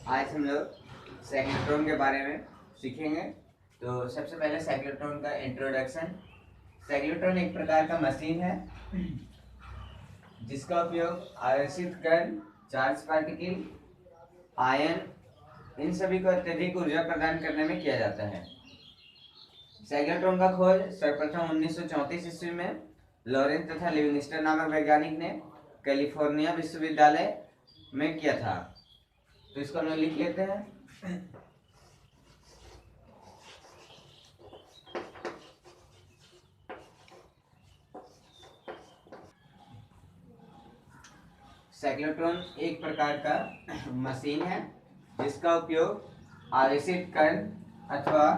आज हम लोग साइक्लोट्रॉन के बारे में सीखेंगे। तो सबसे पहले साइक्लोट्रॉन का इंट्रोडक्शन। साइक्लोट्रॉन एक प्रकार का मशीन है जिसका उपयोग आवेशित कण, चार्ज पार्टिकल, आयन इन सभी को अत्यधिक ऊर्जा प्रदान करने में किया जाता है। साइक्लोट्रॉन का खोज सर्वप्रथम 1934 ईस्वी में लॉरेंस तथा लिविंगस्टन नामक वैज्ञानिक ने कैलिफोर्निया विश्वविद्यालय में किया था। तो इसको हम लोग लिख लेते हैं। साइक्लोट्रॉन एक प्रकार का मशीन है जिसका उपयोग आवेशित कण अथवा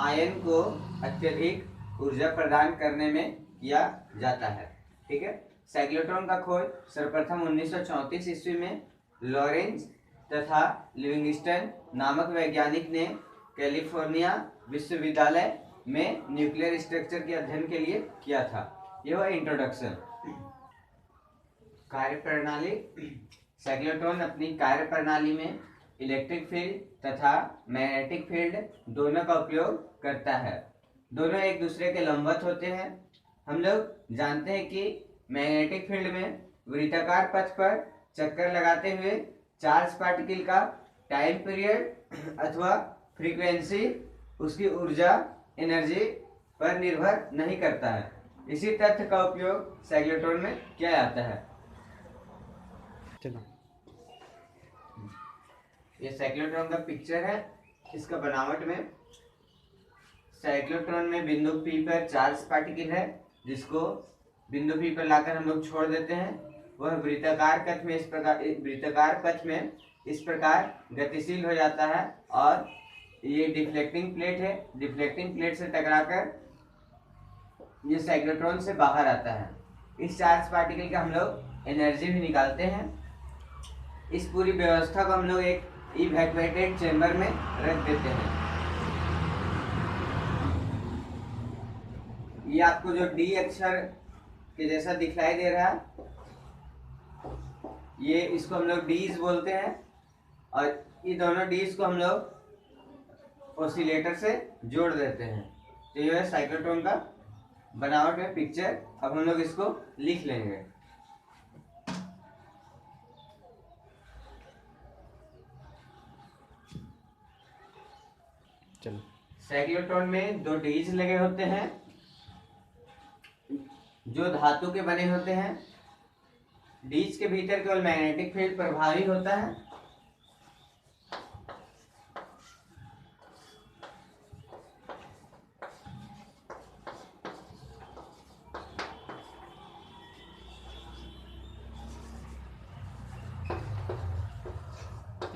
आयन को अत्यधिक ऊर्जा प्रदान करने में किया जाता है। ठीक है। साइक्लोट्रॉन का खोज सर्वप्रथम 1934 ईस्वी में लॉरेंस तथा लिविंगस्टन नामक वैज्ञानिक ने कैलिफोर्निया विश्वविद्यालय में न्यूक्लियर स्ट्रक्चर के अध्ययन के लिए किया था। यह हुआ इंट्रोडक्शन। कार्यप्रणाली। साइक्लोट्रॉन अपनी कार्यप्रणाली में इलेक्ट्रिक फील्ड तथा मैग्नेटिक फील्ड दोनों का उपयोग करता है। दोनों एक दूसरे के लंबवत होते हैं। हम लोग जानते हैं कि मैग्नेटिक फील्ड में वृत्ताकार पथ पर चक्कर लगाते हुए चार्ज पार्टिकल का टाइम पीरियड अथवा फ्रीक्वेंसी उसकी ऊर्जा एनर्जी पर निर्भर नहीं करता है। इसी तथ्य का उपयोग साइक्लोट्रॉन में किया जाता है। ये साइक्लोट्रॉन का पिक्चर है। इसका बनावट में साइक्लोट्रॉन में बिंदु P पर चार्ज पार्टिकल है जिसको बिंदु P पर लाकर हम लोग छोड़ देते हैं। वह वृत्ताकार पथ में इस प्रकार गतिशील हो जाता है और ये डिफ्लेक्टिंग प्लेट है। डिफ्लेक्टिंग प्लेट से टकराकर ये साइक्लोट्रॉन से बाहर आता है। इस चार्ज पार्टिकल का हम लोग एनर्जी भी निकालते हैं। इस पूरी व्यवस्था को हम लोग एक इवैक्यूएटेड चेंबर में रख देते हैं। ये आपको जो डी अक्षर के जैसा दिखाई दे रहा है, ये इसको हम लोग डीज बोलते हैं और ये दोनों डीज को हम लोग ऑसिलेटर से जोड़ देते हैं। तो ये है साइक्लोट्रॉन का बनावट में पिक्चर। अब हम लोग इसको लिख लेंगे। चलो। साइक्लोट्रॉन में दो डीज लगे होते हैं जो धातु के बने होते हैं। डीज के भीतर केवल मैग्नेटिक फील्ड प्रभावी होता है।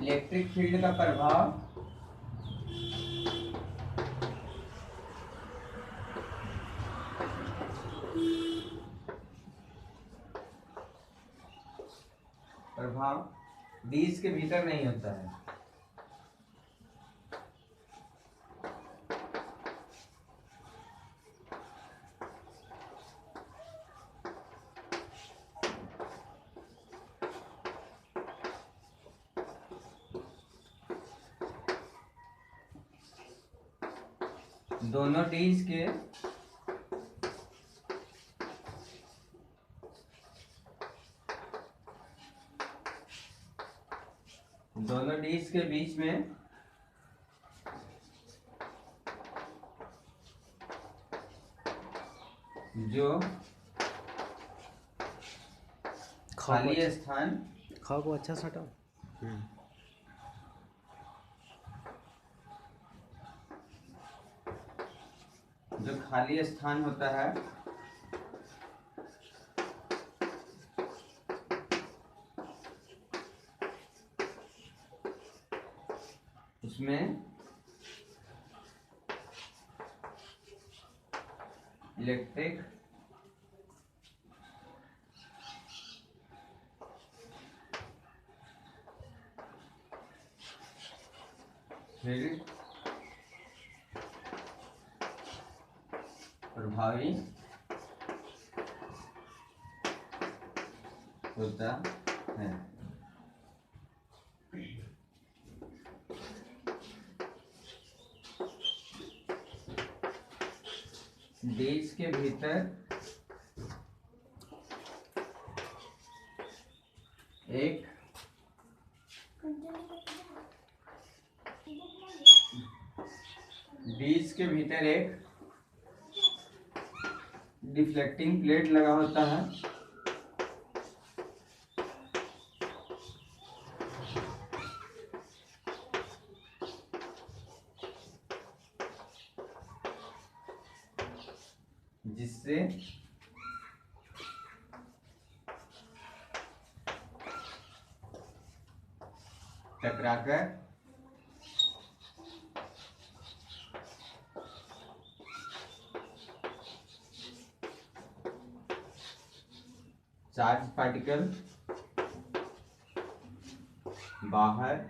इलेक्ट्रिक फील्ड का प्रभाव डीज के भीतर नहीं होता है। दोनों डीज के बीच में जो खाली स्थान खाओ को अच्छा सटाओ। जो खाली स्थान होता है उसमें इलेक्ट्रिक फील्ड प्रभावी होता है। डिस्क के भीतर एक डिफ्लेक्टिंग प्लेट लगा होता है, जिससे टकराकर चार्ज पार्टिकल बाहर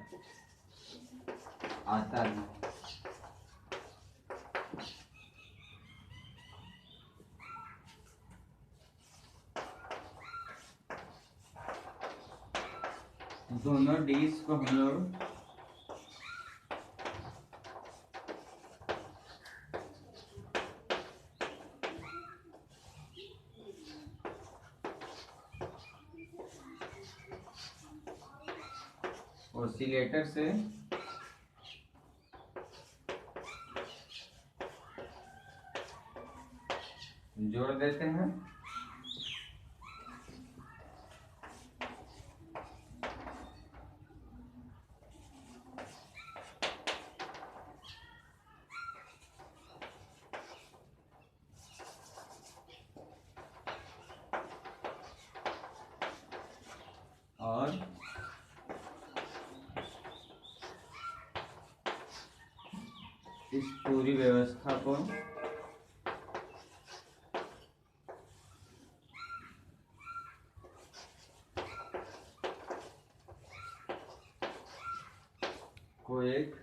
आता है। दोनों डिस्क को हम लोग ऑसिलेटर से जोड़ देते हैं और इस पूरी व्यवस्था को एक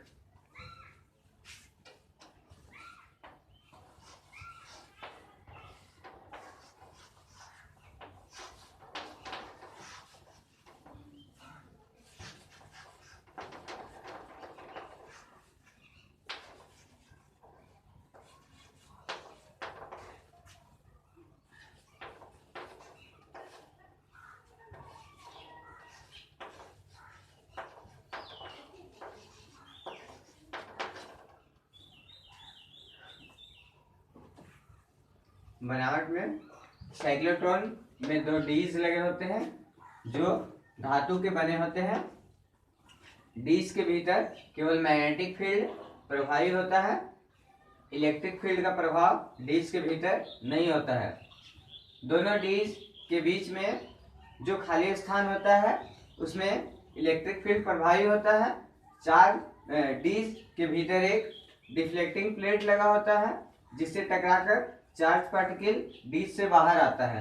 बनावट में साइक्लोट्रॉन में दो डीज लगे होते हैं जो धातु के बने होते हैं। डीज के भीतर केवल मैग्नेटिक फील्ड प्रभावी होता है, इलेक्ट्रिक फील्ड का प्रभाव डीज के भीतर नहीं होता है। दोनों डीज के बीच में जो खाली स्थान होता है उसमें इलेक्ट्रिक फील्ड प्रभावी होता है। चार डीज के भीतर एक डिफ्लेक्टिंग प्लेट लगा होता है जिससे टकराकर चार्ज पार्टिकल डीज से बाहर आता है।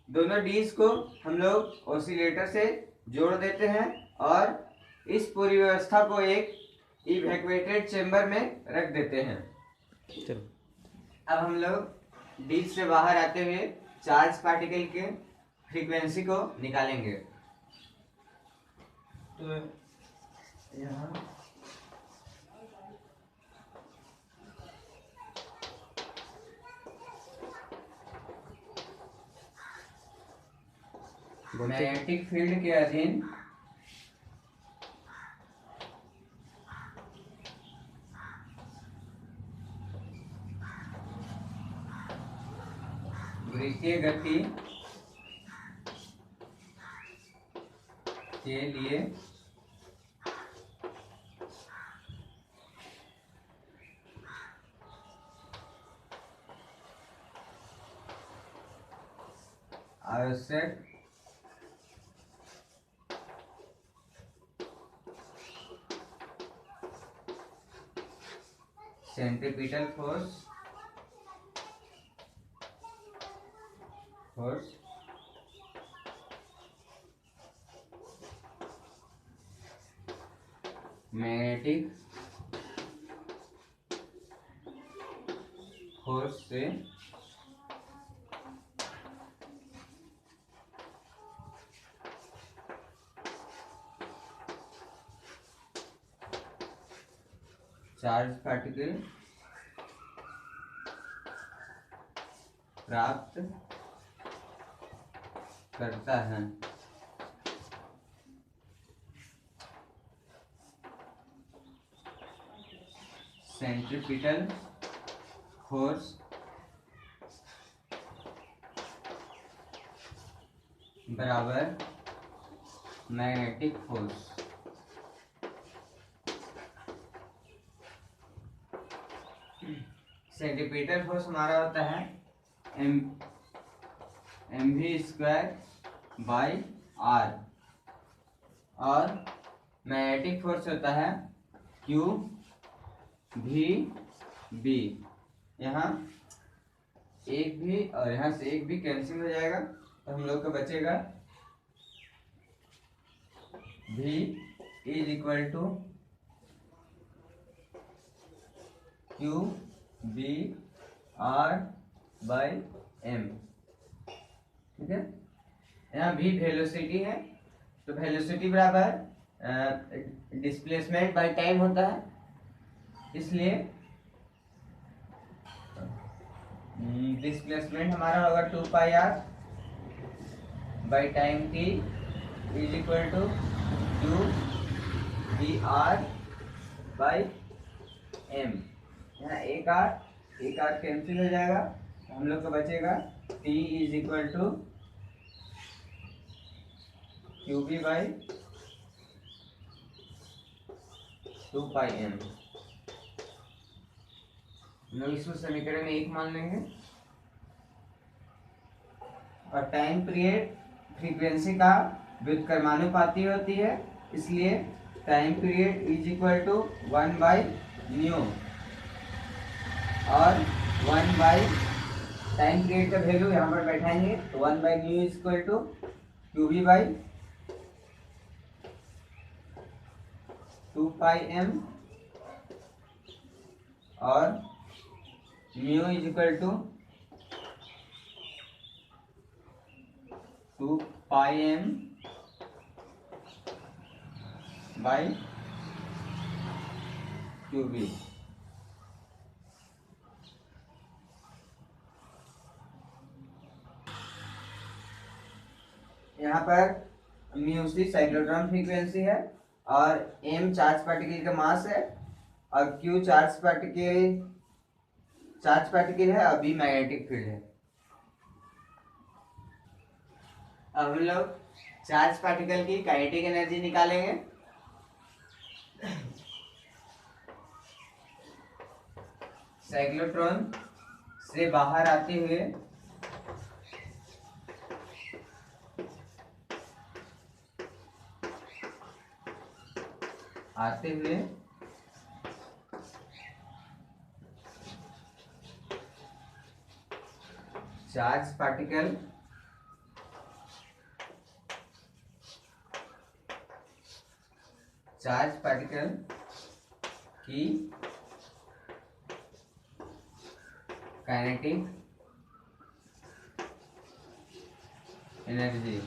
दोनों डीज को हम लोग ऑसिलेटर से जोड़ देते हैं और इस पूरी व्यवस्था को एक इवैक्यूएटेड चेंबर में रख देते हैं। अब हम लोग डीज से बाहर आते हुए चार्ज पार्टिकल के फ्रीक्वेंसी को निकालेंगे। तो यहाँ मैग्नेटिक फील्ड के अधीन वृत्तीय गति के लिए आवश्यक सेंट्रीपिटल फोर्स मैग्नेटिक फोर्स से चार्ज पार्टिकल प्राप्त करता है। सेंट्रीपिटल फोर्स बराबर मैग्नेटिक फोर्स। सेंट्रीपिटल फोर्स हमारा होता है mv² बाई आर, और मैग्नेटिक फोर्स होता है QVB। यहाँ एक भी और यहाँ से एक भी कैंसिल हो जाएगा, तो हम लोग को बचेगा V is equal to QBR by M। ठीक है, यहाँ V वेलोसिटी है, तो वेलोसिटी बराबर डिस्प्लेसमेंट बाई टाइम होता है, इसलिए डिस्प्लेसमेंट हमारा होगा 2πr by time t is equal to QBR by M। यहाँ एक आर कैंसिल हो जाएगा, हम लोग को बचेगा t is equal to QB by 2πm। लोग इसको समीकरण में 1 मान लेंगे। और टाइम पीरियड फ्रीक्वेंसी का व्युत्क्रमानुपाती होती है, इसलिए time period is equal to 1/न्यू, और 1 टाइम पीरियड का वैल्यू यहाँ पर बैठाएंगे, तो 1/न्यू is equal to QB by 2πm, और mu is equal to 2πm by QB। यहाँ पर म्यू सी साइक्लोट्रॉन फ्रीक्वेंसी है, और m चार्ज पार्टिकल का मास है, और q चार्ज पार्टिकल है, और b मैग्नेटिक फील्ड है। अब हम लोग चार्ज पार्टिकल की काइनेटिक एनर्जी निकालेंगे। साइक्लोट्रॉन से बाहर आते हुए चार्ज पार्टिकल की काइनेटिक एनर्जी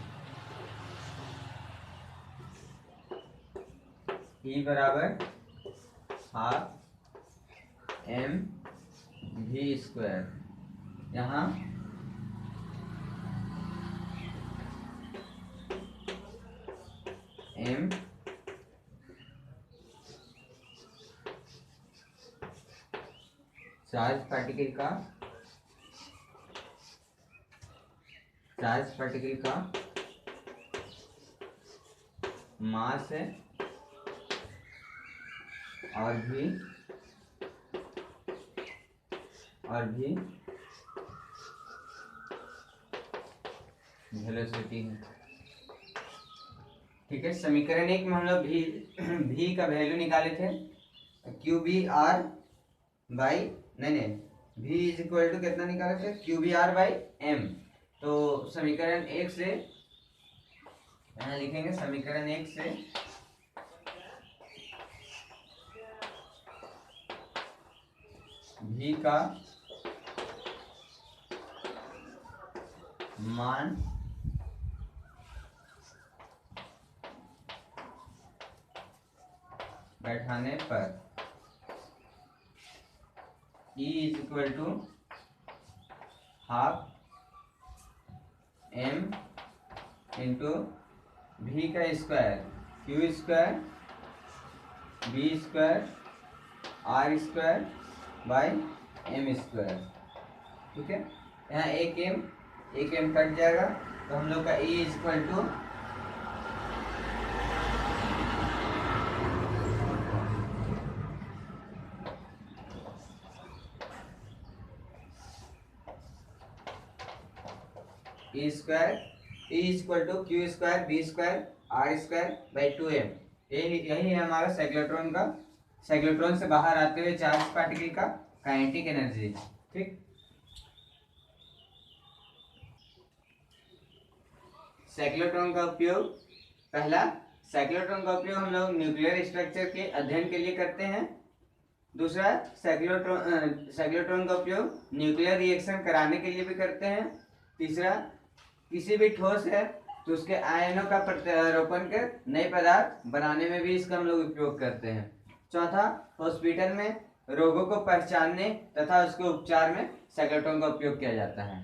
E बराबर 12mv²। यहाँ m चार्ज पार्टिकल का मास है, और भी वेलोसिटी है। ठीक है, समीकरण 1 में हम लोग भी का वैल्यू निकाले थे, QBR बाई नहीं V इज इक्वल टू कितना निकाले थे, QBR बाई M। तो समीकरण 1 से यहाँ लिखेंगे, समीकरण 1 से V का मान बैठाने पर E is equal to 12 m into v का square q square b square r square by m square. ठीक है, यहाँ एक m कट जाएगा तो हम लोग का E equal to E square E equal to Q square B square R square by 2m। यही है हमारा साइक्लोट्रॉन से बाहर आते हुए चार्ज पार्टिकल का काइनेटिक एनर्जी। ठीक, साइक्लोट्रॉन का उपयोग, पहला साइक्लोट्रॉन का उपयोग हम लोग न्यूक्लियर स्ट्रक्चर के अध्ययन के लिए करते हैं। दूसरा, साइक्लोट्रॉन का उपयोग न्यूक्लियर रिएक्शन कराने के लिए भी करते हैं। तीसरा, किसी भी ठोस है तो उसके आयनों का प्रत्यारोपण कर नए पदार्थ बनाने में भी इसका हम लोग उपयोग करते हैं। चौथा, हॉस्पिटल में रोगों को पहचानने तथा उसके उपचार में साइक्लोट्रॉन का उपयोग किया जाता है।